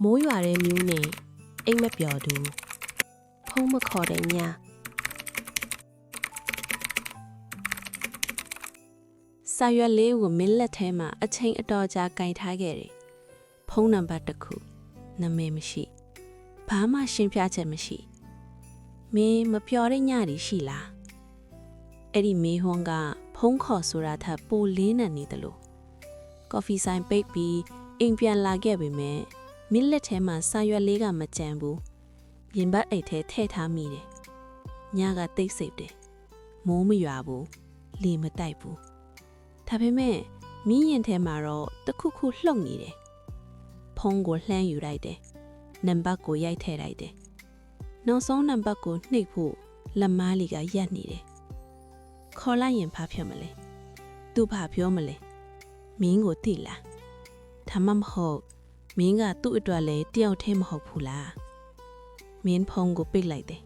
မိုးရွာတဲ့မျိုးနဲ့အိမ်မပျော်သူဖုံးမခေါ်တဲ့ညစာရွက်လေးကိုမင်းလက်ထဲမှာအချိန်အတော်ကြာကင်ထားခဲ့တယ်ဖုံးနံပါတ်တစ်ခုနာမည်မရှိဘာမှရှင်းပြချက်မရှိမင်းမပျော်တဲ့ညတွေရှိလားအဲ့ဒီမေးဟွန်းကဖုံးခေါ်ဆိုတာထပ်ပိုလေးနံနေတယ်လို့ကော်ဖီဆိုင်ပိတ်ပြီးအိမ်ပြန်လာခဲ့ပေမဲ့မင်းလက်ထဲမှာစာရွက်လေးကမကြံဘူးရင်ဘတ်အိတ်ထဲထည့်ထားမိတယ်ညကတိတ်ဆိတ်တယ်မိုးမရွာဘူးလေမတိုက်ဘူးဒါပေမဲ့မင်းရင်ထဲမှာတော့တခုခုလှုပ်နေတယ်ဖုံးကိုလှမ်းယူလိုက်တယ်နံပါတ်ကိုရိုက်ထည့်လိုက်တယ်နောက်ဆုံးနံပါတ်ကိုနှိပ်ဖို့လက်မားလေးကရက်နေတယ်ခေါ်လိုက်ရင်ဘာဖြစ်မလဲသူဘာပြောမလဲမင်းကိုသိလားဒါမှမဟုတ်မင်းကသူ့အတွက်လည်းတယောက်တည်းမဟုတ်ဘူးလားမင်းဖုံးကိုပိတ်လိုက်တယ်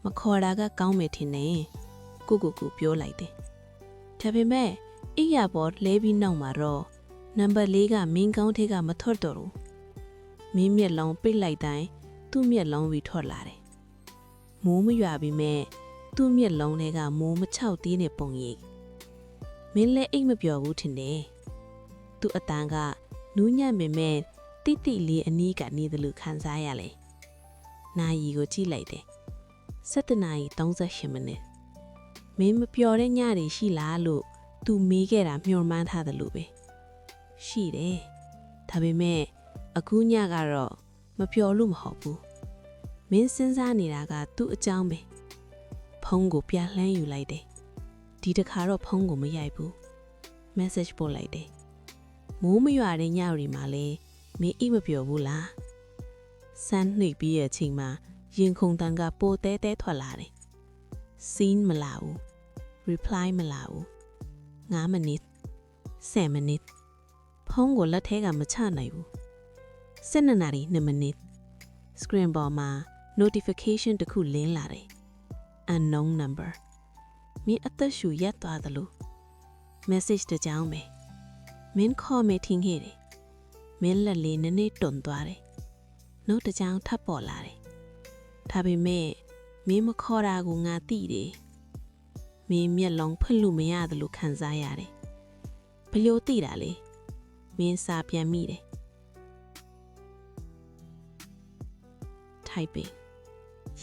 မခေါ်တာကကောင်းမယ်ထင်တယ်ကိုပြောလိုက်တယ်ဒါပေမဲ့အိယာပေါ်လဲပြီးနောက်မှာတော့နံပါတ်၄ကမင်းကောင်းထဲကမထွက်တော့ဘူးမင်းမျက်လုံးပိတ်လိုက်တိုင်းသူ့မျက်လုံးပြီးထွက်လာတယ်မိုးမရွာပြီမဲ့သူ့မျက်လုံးထဲကမိုးမချောက်သေးတဲ့ပုံရိပ်မင်းလည်းအိတ်မပျော်ဘူးထင်တယ်သူ့အတန်းကနူးညံ့ပေမဲ့တိတိလေးအနီးကနေတယ်လို့ခံစားရလေနာယီကိုကြည့်လိုက်တယ်7 နာရီ38မိနစ်မင်းမပျော်တဲ့ညတွေရှိလားလို့သူမေးခဲ့တာမျှော်မှန်းထားတယ်လို့ပဲရှိတယ်ဒါပေမဲ့အခုညကတော့မပျော်လို့မဟုတ်ဘူးမင်းစဉ်းစားနေတာကသူ့အကြောင်းပဲဖုန်းကိုပြလှမ်းယူလိုက်တယ်ဒီတစ်ခါတော့ဖုန်းကိုမရိုက်ဘူး message ပို့လိုက်တယ်မိုးမရွာတဲ့ညတွေမှာလဲမင်းအိပ်မပျော်ဘူးလားစမ်းနှိပ်ပြီးရဲ့အချိန်မှာရင်ခုန်တန်ကပိုတဲတဲထွက်လာတယ် scene မလာဘူး reply မလာဘူး9မိနစ်10မိနစ်ဖုန်းကိုလက်ထဲကမချနိုင်ဘူး12နာရီ2မိနစ် screen ပေါ်မှာ notification တစ်ခုလင်းလာတယ် unknown number မင်းအသက်ရှူရက်သွားသလို message တစ်ကြောင်းပဲမင်းခေါ်မေးထင်ခဲ့တယ်မင်းလက်လေးနည်းနည်းတွန်သွားတယ်နောက်တစ်ကြောင်းထပ်ပေါ်လာတယ်ဒါပေမဲ့မင်းမခေါ်တာကိုငါသိတယ်မင်းမျက်လုံးဖွင့်လို့မရတယ်လို့ခံစားရတယ်ဘယ်လိုသိတာလဲမင်းစာပြန်မိတယ် typing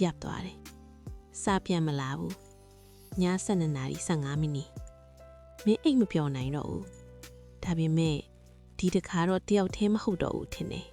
ရပ်သွားတယ်စာပြန်မလာဘူးည7 နာရီ15မိနစ်မင်းအိတ်မပြောနိုင်တော့ဘူးဒါပေမဲ့ဒီတစ်ခါတော့တယောက်တည်းမဟုတ်တော့ဘူးထင်တယ်